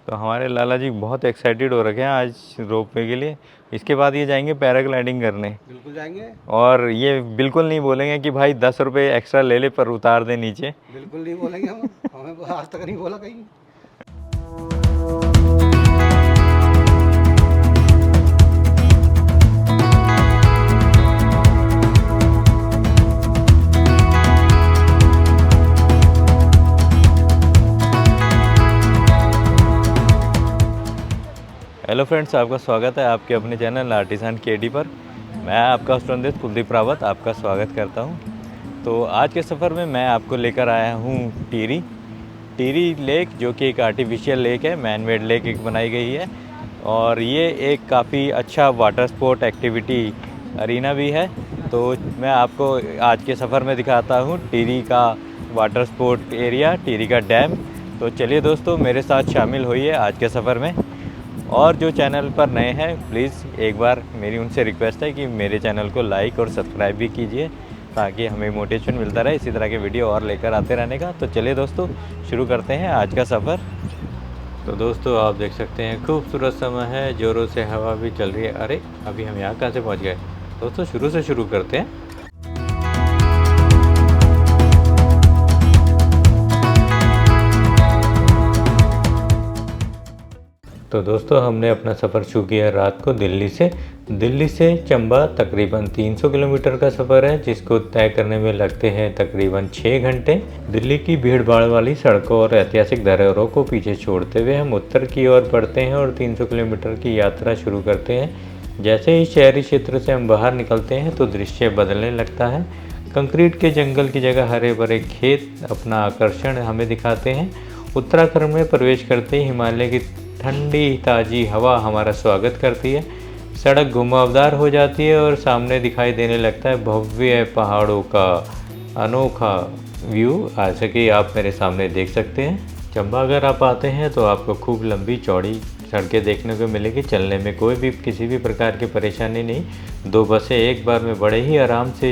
तो हमारे लाला जी बहुत एक्साइटेड हो रखे हैं आज रोप वे के लिए। इसके बाद ये जाएंगे पैराग्लाइडिंग करने। बिल्कुल जाएंगे। और ये बिल्कुल नहीं बोलेंगे कि भाई 10 रुपये एक्स्ट्रा ले ले पर उतार दे नीचे। बिल्कुल नहीं बोलेंगे हम। हमें आज तक नहीं बोला कहीं। हेलो फ्रेंड्स, आपका स्वागत है आपके अपने चैनल आर्टिसान केडी पर। मैं आपका स्टूडेंट कुलदीप रावत आपका स्वागत करता हूं। तो आज के सफ़र में मैं आपको लेकर आया हूं टिहरी लेक, जो कि एक आर्टिफिशियल लेक है, मैन मेड लेक एक बनाई गई है। और ये एक काफ़ी अच्छा वाटर स्पोर्ट एक्टिविटी अरीना भी है। तो मैं आपको आज के सफ़र में दिखाता हूँ टिहरी का वाटर स्पोर्ट एरिया, टिहरी का डैम। तो चलिए दोस्तों, मेरे साथ शामिल होइए आज के सफ़र में। और जो चैनल पर नए हैं, प्लीज़ एक बार मेरी उनसे रिक्वेस्ट है कि मेरे चैनल को लाइक और सब्सक्राइब भी कीजिए, ताकि हमें मोटिवेशन मिलता रहे इसी तरह के वीडियो और लेकर आते रहने का। तो चलिए दोस्तों, शुरू करते हैं आज का सफ़र। तो दोस्तों, आप देख सकते हैं खूबसूरत समय है, ज़ोरों से हवा भी चल रही है। अरे अभी हम यहाँ कहाँ से पहुँच गए दोस्तों? शुरू से शुरू करते हैं। तो दोस्तों, हमने अपना सफ़र शुरू किया रात को दिल्ली से चंबा तकरीबन 300 किलोमीटर का सफ़र है, जिसको तय करने में लगते हैं तकरीबन 6 घंटे। दिल्ली की भीड़ भाड़ वाली सड़कों और ऐतिहासिक धरोहरों को पीछे छोड़ते हुए हम उत्तर की ओर बढ़ते हैं और 300 किलोमीटर की यात्रा शुरू करते हैं। जैसे ही शहरी क्षेत्र से हम बाहर निकलते हैं तो दृश्य बदलने लगता है। कंक्रीट के जंगल की जगह हरे भरे खेत अपना आकर्षण हमें दिखाते हैं। उत्तराखंड में प्रवेश करते ही हिमालय की ठंडी ताज़ी हवा हमारा स्वागत करती है। सड़क घुमावदार हो जाती है और सामने दिखाई देने लगता है भव्य पहाड़ों का अनोखा व्यू, जैसे कि आप मेरे सामने देख सकते हैं। चंबा अगर आप आते हैं तो आपको खूब लंबी चौड़ी सड़कें देखने को मिलेगी। चलने में कोई भी किसी भी प्रकार की परेशानी नहीं। 2 बसें एक बार में बड़े ही आराम से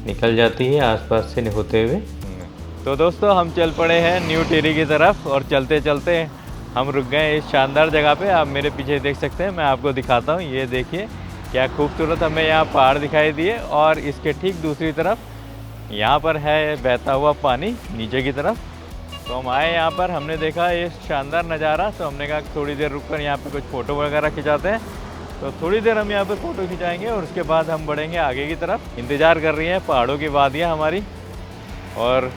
निकल जाती है आसपास से होते हुए। तो दोस्तों, हम चल पड़े हैं न्यू टिहरी की तरफ और चलते चलते हम रुक गए इस शानदार जगह पे। आप मेरे पीछे देख सकते हैं, मैं आपको दिखाता हूँ। ये देखिए क्या खूबसूरत हमें यहाँ पहाड़ दिखाई दिए, और इसके ठीक दूसरी तरफ यहाँ पर है बहता हुआ पानी नीचे की तरफ। तो हम आए यहाँ पर, हमने देखा ये शानदार नज़ारा, तो हमने कहा थोड़ी देर रुक कर यहाँ पर कुछ फ़ोटो वगैरह खिंचाते हैं। तो थोड़ी देर हम यहाँ पर फ़ोटो खिंचाएँगे और उसके बाद हम बढ़ेंगे आगे की तरफ। इंतज़ार कर रही हैं पहाड़ों की वादियाँ हमारी, और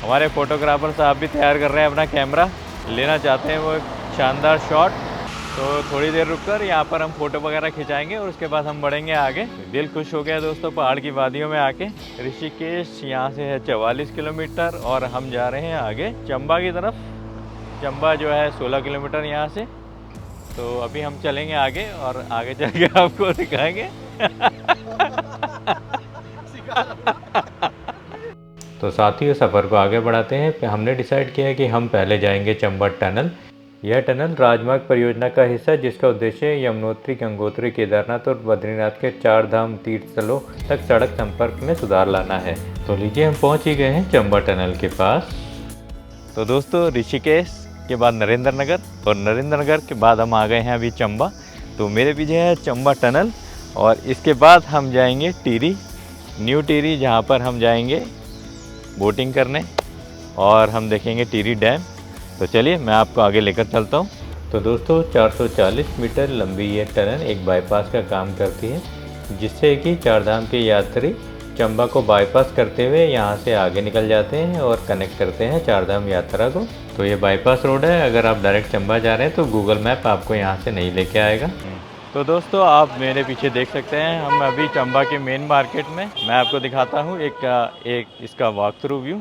हमारे फ़ोटोग्राफर साहब भी तैयार कर रहे हैं अपना कैमरा, लेना चाहते हैं वो एक शानदार शॉट। तो थोड़ी देर रुककर यहाँ पर हम फ़ोटो वगैरह खिंचाएंगे और उसके बाद हम बढ़ेंगे आगे। दिल खुश हो गया दोस्तों पहाड़ की वादियों में आके। ऋषिकेश यहाँ से है 44 किलोमीटर और हम जा रहे हैं आगे चंबा की तरफ। चंबा जो है 16 किलोमीटर यहाँ से। तो अभी हम चलेंगे आगे और आगे चल के आपको दिखाएंगे। तो साथियों, सफ़र को आगे बढ़ाते हैं। हमने डिसाइड किया है कि हम पहले जाएंगे चंबा टनल। यह टनल राजमार्ग परियोजना का हिस्सा है, जिसका उद्देश्य यमुनोत्री, गंगोत्री, केदारनाथ और बद्रीनाथ के 4 धाम तीर्थ स्थलों तक सड़क संपर्क में सुधार लाना है। तो लीजिए, हम पहुंच ही गए हैं चंबा टनल के पास। तो दोस्तों, ऋषिकेश के बाद नरेंद्र नगर और नरेंद्र नगर के बाद हम आ गए हैं अभी चंबा। तो मेरे पीछे है चंबा टनल और इसके बाद हम जाएंगे टिहरी, न्यू टिहरी, जहाँ पर हम जाएंगे बोटिंग करने और हम देखेंगे टिहरी डैम। तो चलिए, मैं आपको आगे लेकर चलता हूँ। तो दोस्तों, 440 मीटर लंबी ये टनल एक बाईपास का काम करती है, जिससे कि 4 धाम के यात्री चंबा को बाईपास करते हुए यहाँ से आगे निकल जाते हैं और कनेक्ट करते हैं 4 धाम यात्रा को। तो ये बाईपास रोड है। अगर आप डायरेक्ट चंबा जा रहे हैं तो गूगल मैप आपको यहाँ से नहीं लेके आएगा। तो दोस्तों, आप मेरे पीछे देख सकते हैं, हम अभी चंबा के मेन मार्केट में। मैं आपको दिखाता हूँ एक इसका वॉक थ्रू व्यू।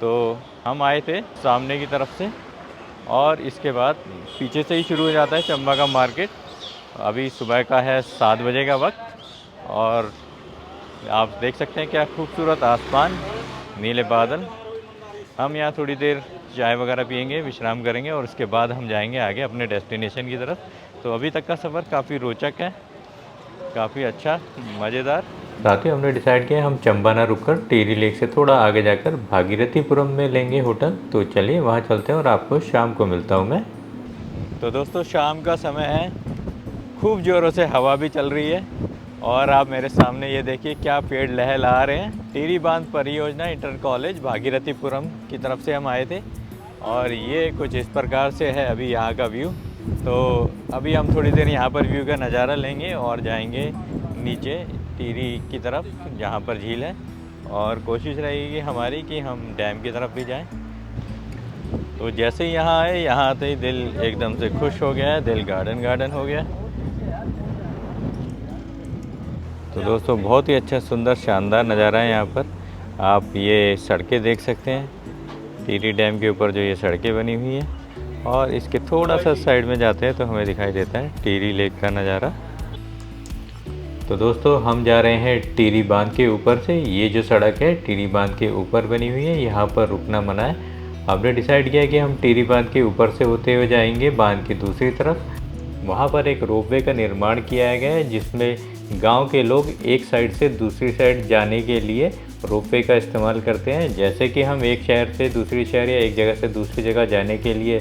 तो हम आए थे सामने की तरफ से और इसके बाद पीछे से ही शुरू हो जाता है चंबा का मार्केट। अभी सुबह का है 7 बजे का वक्त और आप देख सकते हैं क्या खूबसूरत आसमान, नीले बादल। हम यहाँ थोड़ी देर चाय वगैरह पियेंगे, विश्राम करेंगे और उसके बाद हम जाएंगे आगे अपने डेस्टिनेशन की तरफ। तो अभी तक का सफ़र काफ़ी रोचक है, काफ़ी अच्छा, मज़ेदार। साथ ही हमने डिसाइड किया हम चंबा ना रुककर टिहरी लेक से थोड़ा आगे जाकर भागीरथीपुरम में लेंगे होटल। तो चलिए वहाँ चलते हैं और आपको शाम को मिलता हूँ मैं। तो दोस्तों शाम का समय है, खूब ज़ोरों से हवा भी चल रही है और आप मेरे सामने ये देखिए क्या पेड़ लहलहा रहे हैं। टिहरी बांध परियोजना इंटर कॉलेज भागीरथीपुरम की तरफ से हम आए थे और ये कुछ इस प्रकार से है अभी यहाँ का व्यू। तो अभी हम थोड़ी देर यहाँ पर व्यू का नज़ारा लेंगे और जाएंगे नीचे टिहरी की तरफ जहाँ पर झील है, और कोशिश रहेगी हमारी कि हम डैम की तरफ भी जाएं। तो जैसे ही यहाँ आए, यहाँ आते ही दिल एकदम से खुश हो गया है, दिल गार्डन गार्डन हो गया। तो दोस्तों बहुत ही अच्छा सुंदर शानदार नज़ारा है यहाँ पर। आप ये सड़कें देख सकते हैं, टिहरी डैम के ऊपर जो ये सड़कें बनी हुई हैं, और इसके थोड़ा सा साइड में जाते हैं तो हमें दिखाई देता है टिहरी लेक का नज़ारा। तो दोस्तों हम जा रहे हैं टिहरी बांध के ऊपर से। ये जो सड़क है टिहरी बांध के ऊपर बनी हुई है, यहाँ पर रुकना मना है। हमने डिसाइड किया कि हम टिहरी बांध के ऊपर से होते हुए जाएंगे बांध की दूसरी तरफ। वहाँ पर एक रोपवे का निर्माण किया गया है जिसमें गांव के लोग एक साइड से दूसरी साइड जाने के लिए रोपवे का इस्तेमाल करते हैं। जैसे कि हम एक शहर से दूसरी शहर या एक जगह से दूसरी जगह जाने के लिए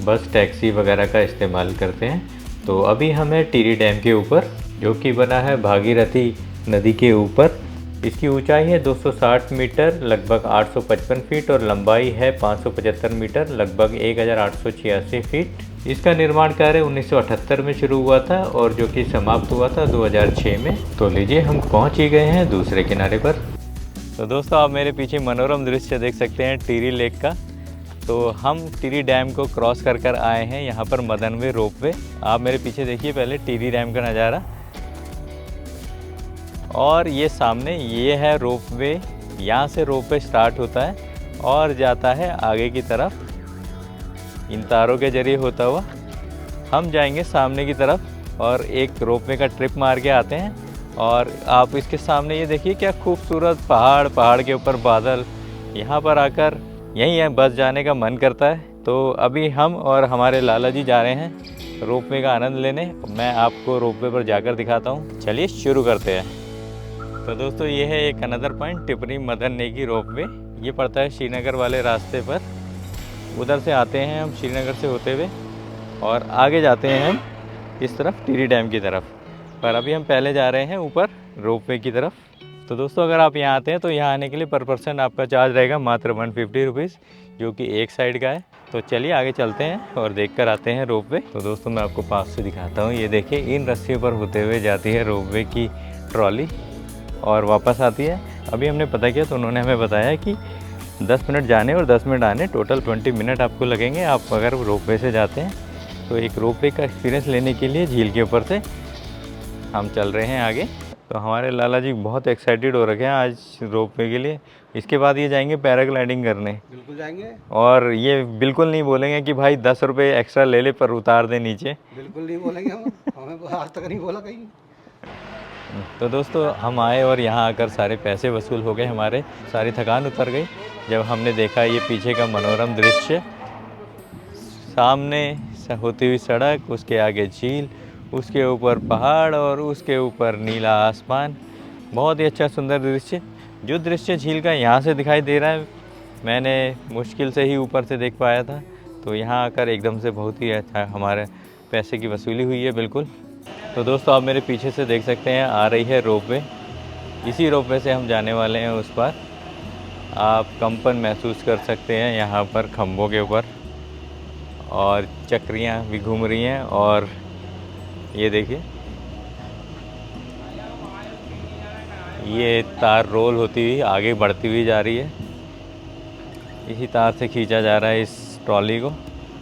बस टैक्सी वगैरह का इस्तेमाल करते हैं। तो अभी हम हैं टिहरी डैम के ऊपर, जो कि बना है भागीरथी नदी के ऊपर। इसकी ऊंचाई है 260 मीटर लगभग 855 फीट और लंबाई है 575 मीटर लगभग 1886 फीट। इसका निर्माण कार्य 1978 में शुरू हुआ था और जो कि समाप्त हुआ था 2006 में। तो लीजिए हम पहुंच ही गए हैं दूसरे किनारे पर। तो दोस्तों आप मेरे पीछे मनोरम दृश्य देख सकते हैं टिहरी लेक का। तो हम टिहरी डैम को क्रॉस कर आए हैं यहाँ पर मदनवे रोपवे। आप मेरे पीछे देखिए पहले टिहरी डैम का नज़ारा, और ये सामने ये है रोपवे। यहाँ से रोपवे स्टार्ट होता है और जाता है आगे की तरफ। इन तारों के जरिए होता हुआ हम जाएंगे सामने की तरफ और एक रोपवे का ट्रिप मार के आते हैं। और आप इसके सामने ये देखिए क्या खूबसूरत पहाड़, पहाड़ के ऊपर बादल। यहाँ पर आकर यहीं है बस जाने का मन करता है। तो अभी हम और हमारे लाला जी जा रहे हैं रोपवे का आनंद लेने। मैं आपको रोपवे पर जाकर दिखाता हूँ, चलिए शुरू करते हैं। तो दोस्तों ये है एक another point, Tipri Madan Negi ropeway. ये पड़ता है श्रीनगर वाले रास्ते पर। उधर से आते हैं हम श्रीनगर से होते हुए और आगे जाते हैं हम इस तरफ टिहरी डैम की तरफ। पर अभी हम पहले जा रहे हैं ऊपर रोपवे की तरफ। तो दोस्तों अगर आप यहाँ आते हैं तो यहाँ आने के लिए पर पर्सन आपका चार्ज रहेगा मात्र 150 रुपीज़, जो कि एक साइड का है। तो चलिए आगे चलते हैं और देख कर आते हैं रोपवे। तो दोस्तों मैं आपको पास से दिखाता हूँ। ये देखिए इन रस्सियों पर होते हुए जाती है रोपवे की ट्रॉली और वापस आती है। अभी हमने पता किया तो उन्होंने हमें बताया कि 10 मिनट जाने और 10 मिनट आने, टोटल 20 मिनट आपको लगेंगे आप अगर रोपवे से जाते हैं। तो एक रोपवे का एक्सपीरियंस लेने के लिए झील के ऊपर से हम चल रहे हैं आगे। तो हमारे लाला जी बहुत एक्साइटेड हो रखे हैं आज रोपवे के लिए। इसके बाद ये जाएंगे पैराग्लाइडिंग करने। बिल्कुल जाएंगे। और ये बिल्कुल नहीं बोलेंगे कि भाई 10 रुपये एक्स्ट्रा ले ले पर उतार दे नीचे। बिल्कुल नहीं बोलेंगे हम, हमें आज तक नहीं बोला कहीं। तो दोस्तों हम आए और यहाँ आकर सारे पैसे वसूल हो गए हमारे, सारी थकान उतर गई जब हमने देखा ये पीछे का मनोरम दृश्य। सामने होती हुई सड़क, उसके आगे झील, उसके ऊपर पहाड़ और उसके ऊपर नीला आसमान। बहुत ही अच्छा सुंदर दृश्य। जो दृश्य झील का यहाँ से दिखाई दे रहा है मैंने मुश्किल से ही ऊपर से देख पाया था। तो यहाँ आकर एकदम से बहुत ही अच्छा हमारे पैसे की वसूली हुई है बिल्कुल। तो दोस्तों आप मेरे पीछे से देख सकते हैं आ रही है रोपवे। इसी रोपवे से हम जाने वाले हैं उस पार। आप कंपन महसूस कर सकते हैं यहाँ पर खंभों के ऊपर, और चक्रियाँ भी घूम रही हैं। और ये देखिए ये तार रोल होती हुई आगे बढ़ती हुई जा रही है। इसी तार से खींचा जा रहा है इस ट्रॉली को।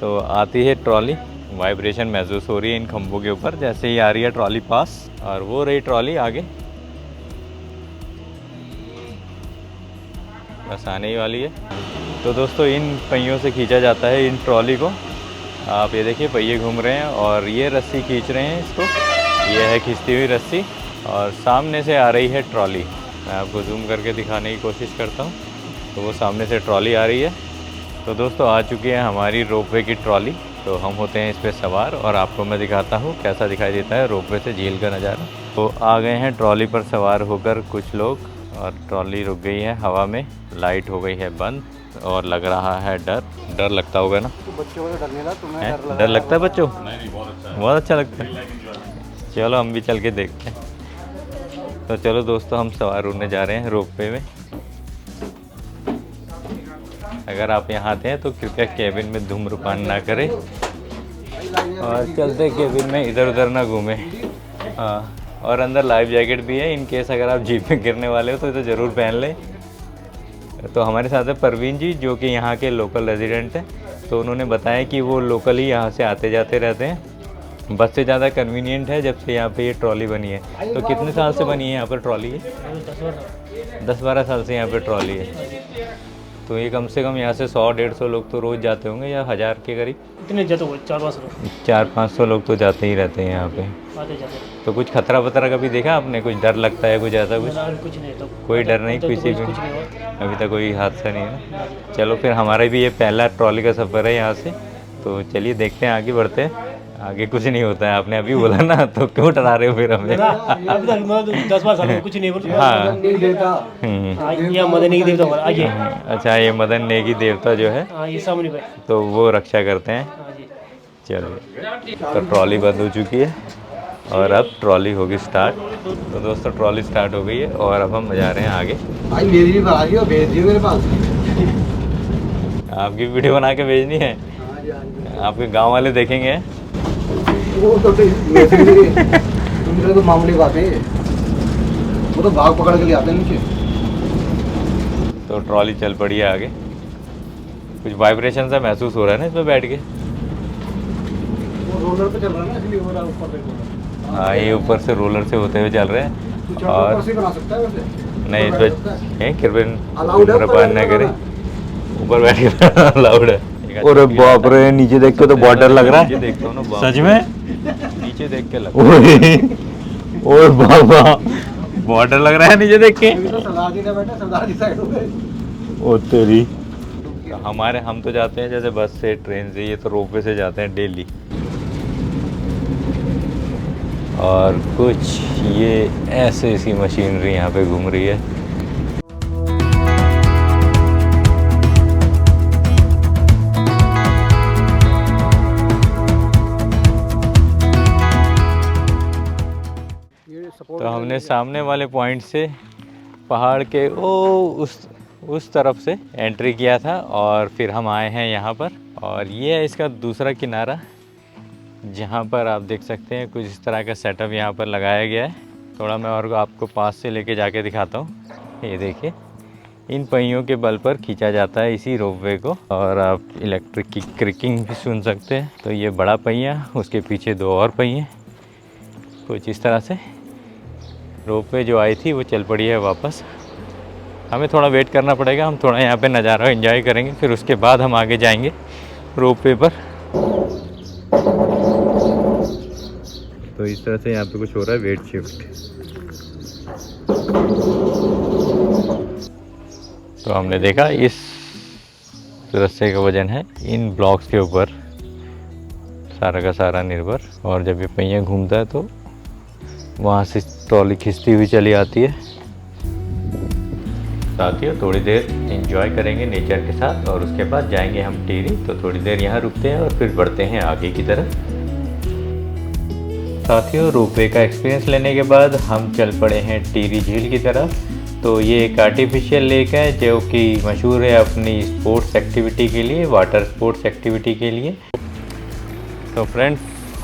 तो आती है ट्रॉली, वाइब्रेशन महसूस हो रही है इन खंभों के ऊपर जैसे ही आ रही है ट्रॉली पास। और वो रही ट्रॉली आगे, बस आने ही वाली है। तो दोस्तों इन पहियों से खींचा जाता है इन ट्रॉली को। आप ये देखिए पहिए घूम रहे हैं और ये रस्सी खींच रहे हैं इसको। ये है खींचती हुई रस्सी और सामने से आ रही है ट्रॉली। मैं आपको जूम करके दिखाने की कोशिश करता हूँ। तो वो सामने से ट्रॉली आ रही है। तो दोस्तों आ चुकी है हमारी रोपवे की ट्रॉली। तो हम होते हैं इस पर सवार और आपको मैं दिखाता हूँ कैसा दिखाई देता है रोपवे से झील का नज़ारा। तो आ गए हैं ट्रॉली पर सवार होकर कुछ लोग और ट्रॉली रुक गई है हवा में, लाइट हो गई है बंद। और लग रहा है डर। डर लगता होगा ना? तो बच्चों को तो डर नहीं लगा, तुम्हें डर लगता है बच्चों? नहीं, बहुत अच्छा लगता है। चलो हम भी चल के देखते हैं। तो चलो दोस्तों, हम सवार होने जा रहे हैं रोपवे में। अगर आप यहाँ आते हैं तो कृपया केबिन में धूम्रपान ना करें और चलते केबिन में इधर उधर ना घूमें। हाँ, और अंदर लाइफ जैकेट भी है, इन केस अगर आप जीप में गिरने वाले हो तो ज़रूर पहन लें। तो हमारे साथ है परवीन जी, जो कि यहाँ के लोकल रेजिडेंट हैं। तो उन्होंने बताया कि वो लोकल ही यहाँ से आते जाते रहते हैं। बस से ज़्यादा कन्वीनियंट है जब से यहाँ पे ये ट्रॉली बनी है। तो कितने साल से बनी है यहाँ पर ट्रॉली? है 10-12 साल से यहाँ पे ट्रॉली है। तो ये कम से कम यहाँ से 100-150 लोग तो रोज़ जाते होंगे, या 1000 के करीब? इतने जाते हो 4-5 लोग, 400-500 लोग तो जाते ही रहते हैं यहाँ पे। आते जाते। तो कुछ खतरा वतरा कभी देखा आपने? कुछ डर लगता है, कुछ ऐसा कुछ? कुछ नहीं तो कोई डर नहीं तो किसी कुछ को? नहीं हुआ। अभी तक कोई हादसा नहीं है ना? चलो फिर हमारा भी ये पहला ट्रॉली का सफ़र है यहाँ से। तो चलिए देखते हैं, आगे बढ़ते हैं। आगे कुछ नहीं होता है, आपने अभी बोला ना, तो क्यों डरा रहे हो फिर हमें? अभी तक मैं 10-12 साल में कुछ नहीं बोल। हाँ। नहीं देता। ये मदनी की देवता हमारा आइए। अच्छा, ये मदन नेगी देवता जो है, हाँ ये सामने पे। तो वो रक्षा करते हैं। हाँ जी। चलिए, तो ट्रॉली बंद हो चुकी है और अब ट्रॉली होगी स्टार्ट। तो दोस्तों ट्रॉली स्टार्ट हो गई है और अब हम जा रहे हैं आगे। भाई मेरी भी बना रही हो, भेज दियो मेरे पास। आपकी वीडियो बना के भेजनी है? हाँ जी, हाँ जी। आपके गांव वाले देखेंगे? वो तो तुमसे तो मामूली बात है, वो तो भाग पकड़ के ले आते हैं नीचे। तो ट्रॉली चल पड़ी है आगे। कुछ वाइब्रेशन सा महसूस हो रहा है ना इसमें बैठ के? वो रोलर पे चल रहा है ना, इसलिए हो रहा है ऊपर देखो। हाँ, ये ऊपर से रोलर से होते हुए चल रहे तू हैं। चढ़ और ऊपर से बना सकता है वैसे। नहीं, ऊपर बैठ सकता है। इसमें कृपया Allowed है, धूम्रपान ना ऊपर करें। बैठना। ऊपर बैठ के अलाउड है। अरे बाप रे, नीचे देख के तो बहुत डर लग रहा नीचे है। देखता हूँ ना, बाप सच रे। में? नीचे देख के लग रहा है। ओए बाबा, बहुत डर लग रहा है नीचे देख के। अभी तो सरदार जी ने बैठे, सरदार जी साइड हो गए। ओ तेरी। हम तो जाते हैं जैसे बस से, ट्रेन से, ये तो रोपवे से जाते हैं डेली। और कुछ ये ऐसे सी मशीनरी यहाँ पे घूम रही है। ये सपोर्ट तो हमने सामने वाले पॉइंट से पहाड़ के उस तरफ से एंट्री किया था और फिर हम आए हैं यहाँ पर। और ये है इसका दूसरा किनारा, जहाँ पर आप देख सकते हैं कुछ इस तरह का सेटअप यहाँ पर लगाया गया है। थोड़ा मैं और आपको पास से लेके जाके दिखाता हूँ। ये देखिए, इन पहियों के बल पर खींचा जाता है इसी रोपवे को, और आप इलेक्ट्रिक की क्रिकिंग भी सुन सकते हैं। तो ये बड़ा पहिया, उसके पीछे 2 और पहिए, कुछ इस तरह से रोपवे जो आई थी वो चल पड़ी है वापस। हमें थोड़ा वेट करना पड़ेगा, हम थोड़ा यहाँ पे नज़ारा एंजॉय करेंगे, फिर उसके बाद हम आगे जाएंगे रोपवे पर। तो इस तरह से यहाँ पे कुछ हो रहा है, वेट शिफ्ट। तो हमने देखा इस रस्से का वजन है इन ब्लॉक्स के ऊपर सारा का सारा निर्भर, और जब ये पहिया घूमता है तो वहाँ से ट्रॉली खिंचती हुई चली आती है। साथियों, थोड़ी देर एंजॉय करेंगे नेचर के साथ और उसके बाद जाएंगे हम टिहरी। तो थोड़ी देर यहाँ रुकते हैं और फिर बढ़ते हैं आगे की तरफ। साथियों, रोपवे का एक्सपीरियंस लेने के बाद हम चल पड़े हैं टिहरी झील की तरफ। तो ये एक आर्टिफिशियल लेक है जो कि मशहूर है अपनी स्पोर्ट्स एक्टिविटी के लिए, वाटर स्पोर्ट्स एक्टिविटी के लिए। तो फ्रेंड्स,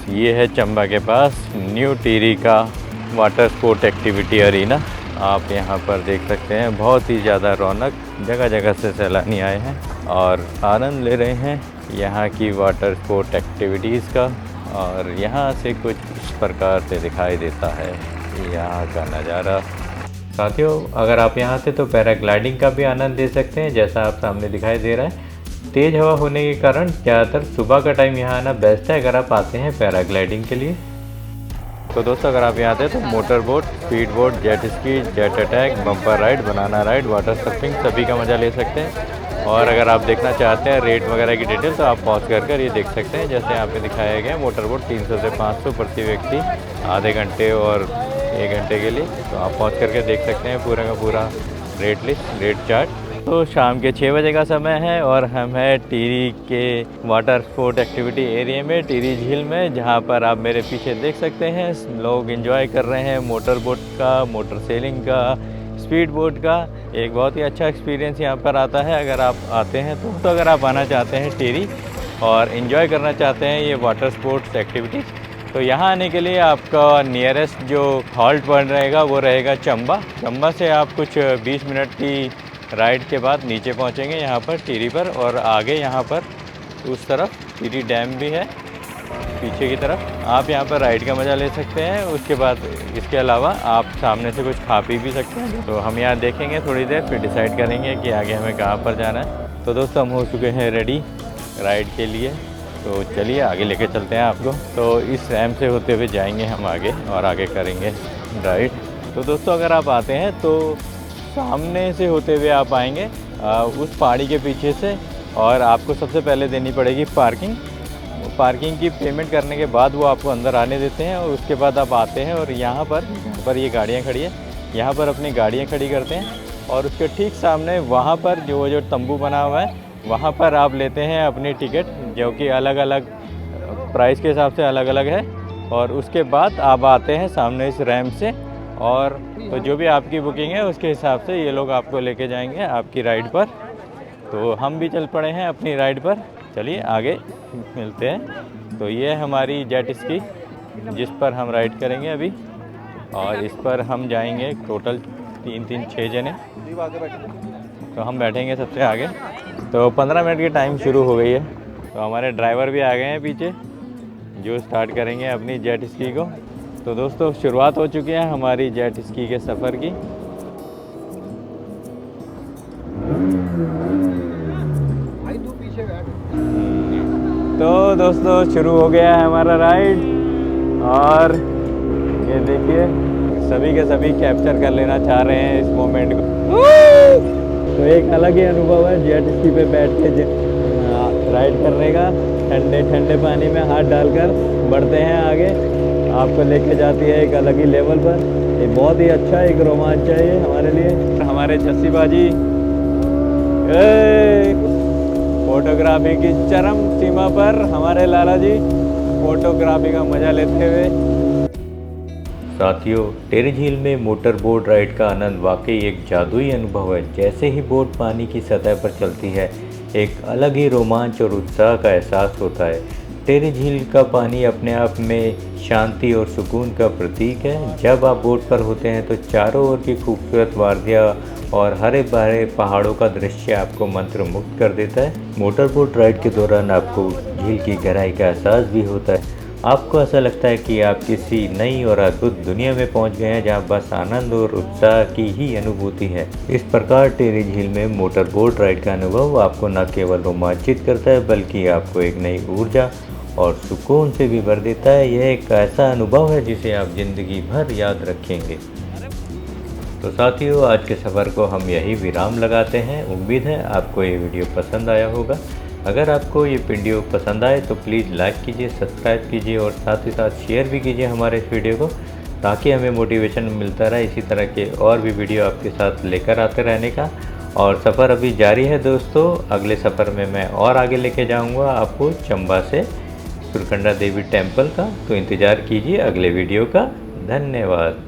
ये है चंबा के पास न्यू टिहरी का वाटर स्पोर्ट एक्टिविटी अरीना। आप यहाँ पर देख सकते हैं बहुत ही ज़्यादा रौनक, जगह जगह से सैलानी आए हैं और आनंद ले रहे हैं यहाँ की वाटर स्पोर्ट एक्टिविटीज़ का। और यहाँ से कुछ इस प्रकार से दिखाई देता है यहाँ का नज़ारा। साथियों, अगर आप यहाँ आते तो पैराग्लाइडिंग का भी आनंद ले सकते हैं, जैसा आप सामने दिखाई दे रहा है। तेज़ हवा होने के कारण ज़्यादातर सुबह का टाइम यहाँ आना बेस्ट है अगर आप आते हैं पैराग्लाइडिंग के लिए। तो दोस्तों, अगर आप यहाँ आते हैं तो motor boat, speed boat, jet ski, jet attack, bumper ride, banana ride, water surfing सभी का मज़ा ले सकते हैं। और अगर आप देखना चाहते हैं रेट वगैरह की डिटेल तो आप पॉज कर ये देख सकते हैं। जैसे यहाँ पे दिखाया गया, मोटर बोट 300 से 500 प्रति व्यक्ति, आधे घंटे और 1 घंटे के लिए। तो आप पॉज करके देख सकते हैं पूरा का पूरा रेट लिस्ट, रेट चार्ट। तो शाम के 6 बजे का समय है और हम हैं टिहरी के वाटर स्पोर्ट एक्टिविटी एरिया में, टिहरी झील में, जहां पर आप मेरे पीछे देख सकते हैं लोग एंजॉय कर रहे हैं मोटर बोट का, मोटर सेलिंग का, स्पीड बोट का। एक बहुत ही अच्छा एक्सपीरियंस यहाँ पर आता है अगर आप आते हैं तो अगर आप आना चाहते हैं टिहरी और एंजॉय करना चाहते हैं ये वाटर स्पोर्ट्स एक्टिविटीज़, तो यहाँ आने के लिए आपका नियरेस्ट जो हॉल्ट पॉइंट रहेगा वो रहेगा चंबा। चंबा से आप कुछ 20 मिनट की राइड के बाद नीचे पहुँचेंगे यहाँ पर टिहरी पर, और आगे यहाँ पर उस तरफ टिहरी डैम भी है पीछे की तरफ, आप यहाँ पर राइड का मज़ा ले सकते हैं। उसके बाद इसके अलावा आप सामने से कुछ खा पी भी सकते हैं। तो हम यहाँ देखेंगे थोड़ी देर, फिर डिसाइड करेंगे कि आगे हमें कहाँ पर जाना है। तो दोस्तों हम हो चुके हैं रेडी राइड के लिए, तो चलिए आगे लेके चलते हैं आपको। तो इस रैम से होते हुए जाएंगे हम आगे और आगे करेंगे राइड। तो दोस्तों अगर आप आते हैं तो सामने से होते हुए आप आएंगे उस पहाड़ी के पीछे से, और आपको सबसे पहले देनी पड़ेगी पार्किंग की पेमेंट करने के बाद वो आपको अंदर आने देते हैं, और उसके बाद आप आते हैं और यहाँ पर ये गाड़ियाँ खड़ी है, यहाँ पर अपनी गाड़ियाँ खड़ी करते हैं, और उसके ठीक सामने वहाँ पर जो तंबू बना हुआ है वहाँ पर आप लेते हैं अपनी टिकट, जो कि अलग अलग प्राइस के हिसाब से अलग अलग है। और उसके बाद आप आते हैं सामने इस रैम्प से, और तो जो भी आपकी बुकिंग है उसके हिसाब से ये लोग आपको लेके जाएंगे आपकी राइड पर। तो हम भी चल पड़े हैं अपनी राइड पर, चलिए आगे मिलते हैं। तो ये है हमारी जेट स्की जिस पर हम राइड करेंगे अभी, और इस पर हम जाएंगे टोटल 6 जने, तो हम बैठेंगे सबसे आगे। तो 15 मिनट की टाइम शुरू हो गई है, तो हमारे ड्राइवर भी आ गए हैं पीछे जो स्टार्ट करेंगे अपनी जेट स्की को। तो दोस्तों शुरुआत हो चुकी है हमारी जेट स्की के सफ़र की। तो दोस्तों शुरू हो गया है हमारा राइड, और ये देखिए सभी के सभी कैप्चर कर लेना चाह रहे हैं इस मोमेंट को। तो एक अलग ही अनुभव है जेट स्की पे बैठ के राइड करने का, ठंडे ठंडे पानी में हाथ डालकर बढ़ते हैं आगे, आपको लेके जाती है एक अलग ही लेवल पर। ये बहुत ही अच्छा एक रोमांच है ये हमारे लिए। हमारे छस्सीबाजी फोटोग्राफी की चरम सीमा पर हमारे लाला जी फोटोग्राफी का मजा लेते हुए। साथियों टिहरी झील में मोटर बोट राइड का आनंद वाकई एक जादुई अनुभव है। जैसे ही बोट पानी की सतह पर चलती है एक अलग ही रोमांच और उत्साह का एहसास होता है। टिहरी झील का पानी अपने आप में शांति और सुकून का प्रतीक है। जब आप बोट पर होते हैं तो चारों ओर की खूबसूरत वादियाँ और हरे भरे पहाड़ों का दृश्य आपको मंत्रमुग्ध कर देता है। मोटर बोट राइड के दौरान आपको झील की गहराई का एहसास भी होता है। आपको ऐसा लगता है कि आप किसी नई और अद्भुत दुनिया में पहुंच गए हैं जहां बस आनंद और उत्साह की ही अनुभूति है। इस प्रकार टिहरी झील में मोटर बोट राइड का अनुभव आपको न केवल रोमांचित करता है बल्कि आपको एक नई ऊर्जा और सुकून से भी भर देता है। यह एक ऐसा अनुभव है जिसे आप जिंदगी भर याद रखेंगे। तो साथियों आज के सफ़र को हम यही विराम लगाते हैं। उम्मीद है आपको ये वीडियो पसंद आया होगा। अगर आपको ये वीडियो पसंद आए तो प्लीज़ लाइक कीजिए, सब्सक्राइब कीजिए और साथ ही साथ शेयर भी कीजिए हमारे इस वीडियो को, ताकि हमें मोटिवेशन मिलता रहे इसी तरह के और भी वीडियो आपके साथ लेकर आते रहने का। और सफ़र अभी जारी है दोस्तों, अगले सफ़र में मैं और आगे लेके जाऊंगा आपको चंबा से सुरकंडा देवी टेम्पल का। तो इंतज़ार कीजिए अगले वीडियो का। धन्यवाद।